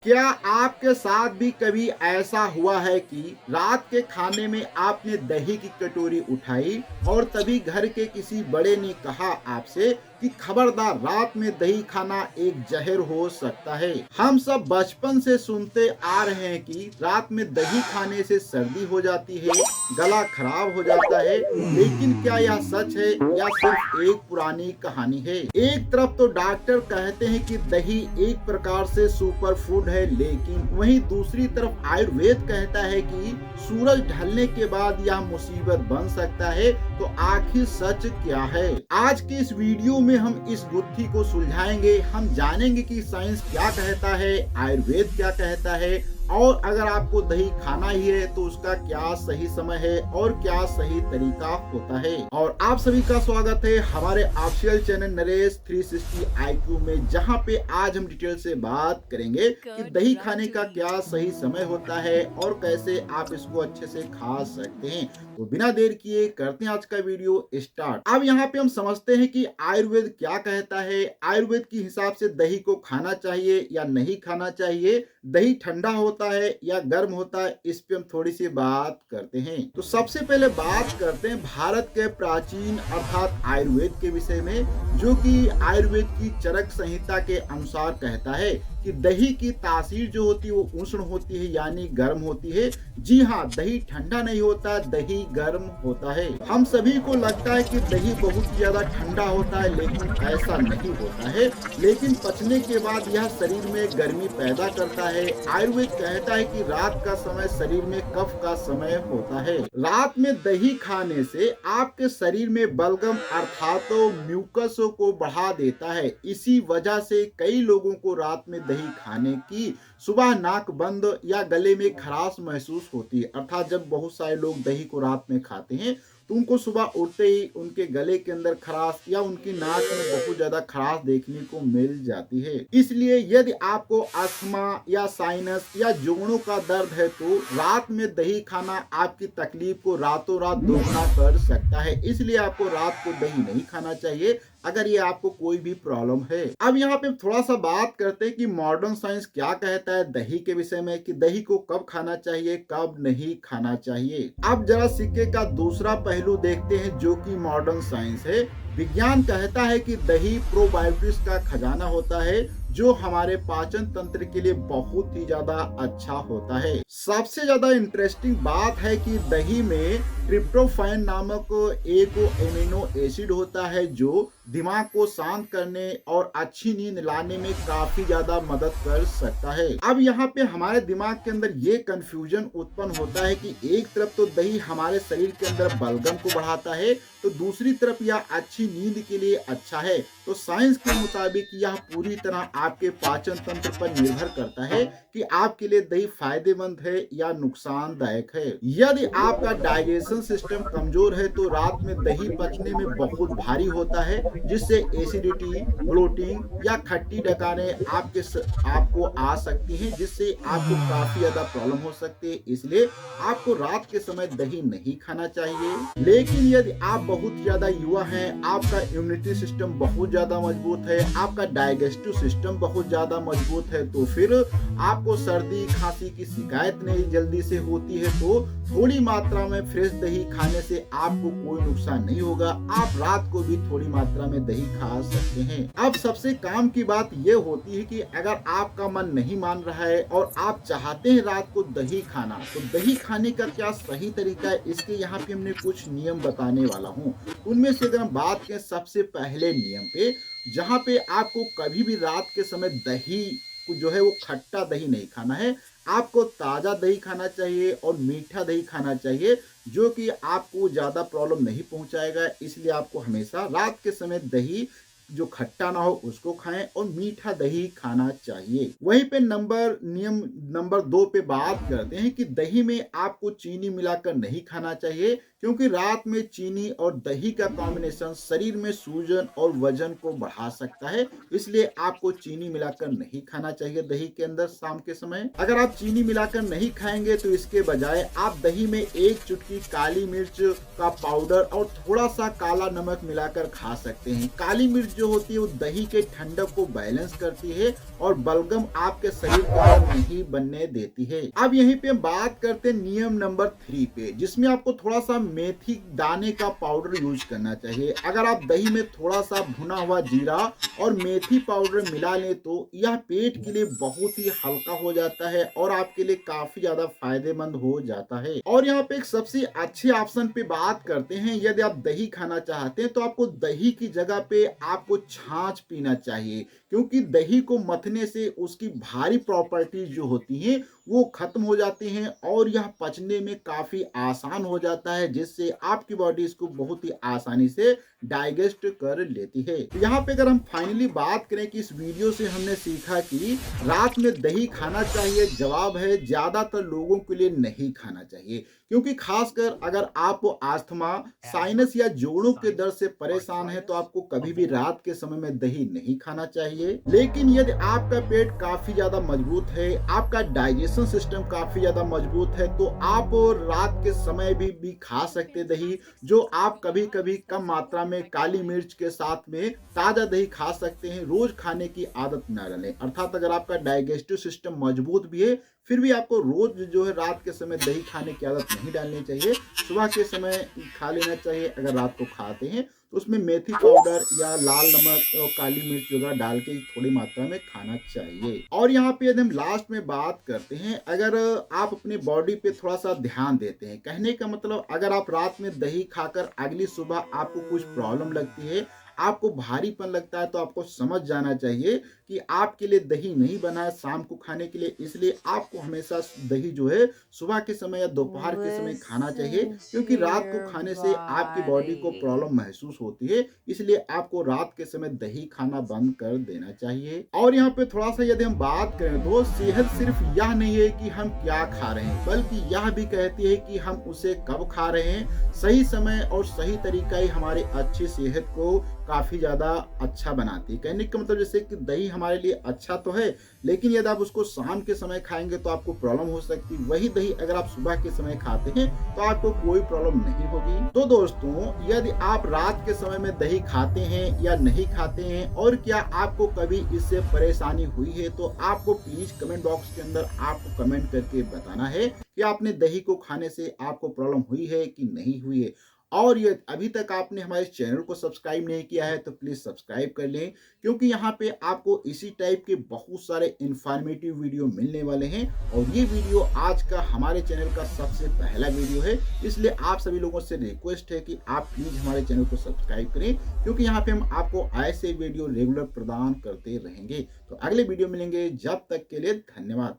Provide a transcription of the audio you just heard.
क्या आपके साथ भी कभी ऐसा हुआ है कि रात के खाने में आपने दही की कटोरी उठाई और तभी घर के किसी बड़े ने कहा आपसे कि खबरदार, रात में दही खाना एक जहर हो सकता है। हम सब बचपन से सुनते आ रहे हैं कि रात में दही खाने से सर्दी हो जाती है, गला खराब हो जाता है। लेकिन क्या यह सच है या सिर्फ एक पुरानी कहानी है? एक तरफ तो डॉक्टर कहते हैं कि दही एक प्रकार से सुपर फूड है, लेकिन वहीं दूसरी तरफ आयुर्वेद कहता है कि सूरज ढलने के बाद यह मुसीबत बन सकता है। तो आखिर सच क्या है? आज के इस वीडियो में हम इस गुत्थी को सुलझाएंगे। हम जानेंगे कि साइंस क्या कहता है, आयुर्वेद क्या कहता है, और अगर आपको दही खाना ही है तो उसका क्या सही समय है और क्या सही तरीका होता है। और आप सभी का स्वागत है हमारे ऑफिशियल चैनल नरेश 360 IQ में, जहां पे आज हम डिटेल से बात करेंगे कि दही खाने का क्या सही समय होता है और कैसे आप इसको अच्छे से खा सकते हैं। तो बिना देर किए करते हैं आज का वीडियो स्टार्ट। अब यहाँ पे हम समझते हैं कि आयुर्वेद क्या कहता है। आयुर्वेद के हिसाब से दही को खाना चाहिए या नहीं खाना चाहिए, दही ठंडा होता है या गर्म होता है, इस पे हम थोड़ी सी बात करते हैं। तो सबसे पहले बात करते हैं भारत के प्राचीन अर्थात आयुर्वेद के विषय में, जो कि आयुर्वेद की चरक संहिता के अनुसार कहता है कि दही की तासीर जो होती है वो उष्ण होती है, यानी गर्म होती है। जी हाँ, दही ठंडा नहीं होता, दही गर्म होता है। हम सभी को लगता है कि दही बहुत ज्यादा ठंडा होता है, लेकिन ऐसा नहीं होता है। लेकिन पचने के बाद यह शरीर में गर्मी पैदा करता है। आयुर्वेद कहता है कि रात का समय शरीर में कफ का समय होता है। रात में दही खाने से आपके शरीर में बलगम अर्थात म्यूकस को बढ़ा देता है। इसी वजह से कई लोगों को रात में दही खाने की सुबह नाक बंद या गले में खराश महसूस होती है। अर्थात जब बहुत सारे लोग दही को रात में खाते हैं तो उनको सुबह उठते ही उनके गले के अंदर खराश या उनकी नाक में बहुत ज्यादा खराश देखने को मिल जाती है। इसलिए यदि आपको अस्थमा या साइनस या जुगनों का दर्द है तो रात में दही खाना आपकी तकलीफ को रातों रात दोगुना कर सकता है। इसलिए आपको रात को दही नहीं खाना चाहिए अगर ये आपको कोई भी प्रॉब्लम है। अब यहाँ पे थोड़ा सा बात करते हैं कि मॉडर्न साइंस क्या कहता है दही के विषय में, कि दही को कब खाना चाहिए कब नहीं खाना चाहिए। अब जरा सिक्के का दूसरा पहलू देखते हैं, जो कि मॉडर्न साइंस है। विज्ञान कहता है कि दही प्रोबायोटिक्स का खजाना होता है, जो हमारे पाचन तंत्र के लिए बहुत ही ज्यादा अच्छा होता है। सबसे ज्यादा इंटरेस्टिंग बात है कि दही में ट्रिप्टोफैन नामक एक एमिनो एसिड होता है, जो दिमाग को शांत करने और अच्छी नींद लाने में काफी ज्यादा मदद कर सकता है। अब यहाँ पे हमारे दिमाग के अंदर ये कंफ्यूजन उत्पन्न होता है कि एक तरफ तो दही हमारे शरीर के अंदर बलगम को बढ़ाता है, तो दूसरी तरफ यह अच्छी नींद के लिए अच्छा है। तो साइंस के मुताबिक यह पूरी तरह आपके पाचन तंत्र पर निर्भर करता है कि आपके लिए दही फायदेमंद है या नुकसानदायक है। यदि आपका डाइजेशन सिस्टम कमजोर है तो रात में दही पचने में बहुत भारी होता है, जिससे एसिडिटी, ब्लोटिंग या खट्टी डकारें आपको आ सकती हैं, जिससे आपको काफी ज्यादा प्रॉब्लम हो सकती है। इसलिए आपको रात के समय दही नहीं खाना चाहिए। लेकिन यदि आप बहुत ज्यादा युवा हैं, आपका इम्यूनिटी सिस्टम बहुत ज्यादा मजबूत है, आपका डाइजेस्टिव सिस्टम बहुत ज्यादा मजबूत है, तो फिर आपको सर्दी खांसी की शिकायत नहीं जल्दी से होती है, तो थोड़ी मात्रा में फ्रेश दही खाने से आपको कोई नुकसान नहीं होगा। आप रात को भी थोड़ी मात्रा में दही खा सकते हैं। अब सबसे काम की बात यह होती है कि अगर आपका मन नहीं मान रहा है और आप चाहते हैं रात को दही खाना, तो दही खाने का क्या सही तरीका है, इसके यहाँ पे हमने कुछ नियम बताने वाला हूँ। उनमें से अगर हम बात करें सबसे पहले नियम पे, जहाँ पे आपको कभी भी रात के समय दही जो है वो खट्टा दही नहीं खाना है। आपको ताजा दही खाना चाहिए और मीठा दही खाना चाहिए, जो कि आपको ज्यादा प्रॉब्लम नहीं पहुंचाएगा। इसलिए आपको हमेशा रात के समय दही जो खट्टा ना हो उसको खाएं और मीठा दही खाना चाहिए। वहीं पे नियम नंबर 2 पे बात करते हैं कि दही में आपको चीनी मिलाकर नहीं खाना चाहिए, क्योंकि रात में चीनी और दही का कॉम्बिनेशन शरीर में सूजन और वजन को बढ़ा सकता है। इसलिए आपको चीनी मिलाकर नहीं खाना चाहिए दही के अंदर शाम के समय। अगर आप चीनी मिलाकर नहीं खाएंगे तो इसके बजाय आप दही में 1 चुटकी काली मिर्च का पाउडर और थोड़ा सा काला नमक मिलाकर खा सकते हैं। काली मिर्च जो होती है वो दही के ठंडक को बैलेंस करती है और बलगम आपके शरीर के अंदर नहीं बनने देती है। अब यहीं पे बात करते हैं नियम नंबर 3 पे, जिसमें आपको थोड़ा सा मेथी दाने का पाउडर यूज करना चाहिए। अगर आप दही में थोड़ा सा भुना हुआ जीरा और मेथी पाउडर मिला लें तो यह पेट के लिए बहुत ही हल्का हो जाता है और आपके लिए काफी ज्यादा फायदेमंद हो जाता है। और यहाँ पे एक सबसे अच्छे ऑप्शन पे बात करते हैं। यदि आप दही खाना चाहते हैं तो आपको दही की जगह पे आपको छाछ पीना चाहिए, क्योंकि दही को मथने से उसकी भारी प्रॉपर्टीज जो होती हैं वो खत्म हो जाती हैं और यह पचने में काफी आसान हो जाता है, जिससे आपकी बॉडी इसको बहुत ही आसानी से डाइजेस्ट कर लेती है। तो यहाँ पे अगर हम फाइनली बात करें कि इस वीडियो से हमने सीखा कि रात में दही खाना चाहिए, जवाब है ज्यादातर लोगों के लिए नहीं खाना चाहिए, क्योंकि खासकर अगर आप अस्थमा, साइनस या जोड़ों के दर्द से परेशान हैं तो आपको कभी भी रात के समय में दही नहीं खाना चाहिए। लेकिन यदि आपका पेट काफी ज्यादा मजबूत है, आपका डाइजेशन सिस्टम काफी ज्यादा मजबूत है, तो आप रात के समय भी खा सकते दही, जो आप कभी कभी कम मात्रा में काली मिर्च के साथ में ताजा दही खा सकते हैं। रोज खाने की आदत न डालें, अर्थात अगर आपका डाइजेस्टिव सिस्टम मजबूत भी है फिर भी आपको रोज जो है रात के समय दही खाने की आदत नहीं डालनी चाहिए। सुबह के समय खा लेना चाहिए। अगर रात को खाते हैं तो उसमें मेथी पाउडर या लाल नमक और काली मिर्च वगैरह डाल के थोड़ी मात्रा में खाना चाहिए। और यहाँ पे यदि हम लास्ट में बात करते हैं, अगर आप अपनी बॉडी पे थोड़ा सा ध्यान देते हैं, कहने का मतलब अगर आप रात में दही खाकर अगली सुबह आपको कुछ प्रॉब्लम लगती है, आपको भारीपन लगता है, तो आपको समझ जाना चाहिए कि आपके लिए दही नहीं बना है शाम को खाने के लिए। इसलिए आपको हमेशा दही जो है सुबह के समय या दोपहर के समय खाना चाहिए, क्योंकि रात को खाने से आपकी बॉडी को प्रॉब्लम महसूस होती है। इसलिए आपको रात के समय दही खाना बंद कर देना चाहिए। और यहाँ पे थोड़ा सा यदि हम बात करें तो सेहत सिर्फ यह नहीं है कि हम क्या खा रहे हैं, बल्कि यह भी कहती है कि हम उसे कब खा रहे हैं। सही समय और सही तरीका ही हमारी अच्छी सेहत को काफी ज्यादा अच्छा बनाती है। कहने का मतलब जैसे कि दही हमारे लिए अच्छा तो है, लेकिन यदि आप उसको शाम के समय खाएंगे तो आपको प्रॉब्लम हो सकती है। वही दही अगर आप सुबह के समय खाते हैं तो आपको कोई प्रॉब्लम नहीं होगी। तो दोस्तों, यदि आप रात के समय में दही खाते हैं या नहीं खाते हैं और क्या आपको कभी इससे परेशानी हुई है, तो आपको प्लीज कमेंट बॉक्स के अंदर आपको कमेंट करके बताना है कि आपने दही को खाने से आपको प्रॉब्लम हुई है कि नहीं हुई है। और ये अभी तक आपने हमारे चैनल को सब्सक्राइब नहीं किया है तो प्लीज सब्सक्राइब कर लें, क्योंकि यहाँ पे आपको इसी टाइप के बहुत सारे इंफॉर्मेटिव वीडियो मिलने वाले हैं। और ये वीडियो आज का हमारे चैनल का सबसे पहला वीडियो है, इसलिए आप सभी लोगों से रिक्वेस्ट है कि आप प्लीज हमारे चैनल को सब्सक्राइब करें, क्योंकि यहाँ पे हम आपको ऐसे वीडियो रेगुलर प्रदान करते रहेंगे। तो अगले वीडियो मिलेंगे, जब तक के लिए धन्यवाद।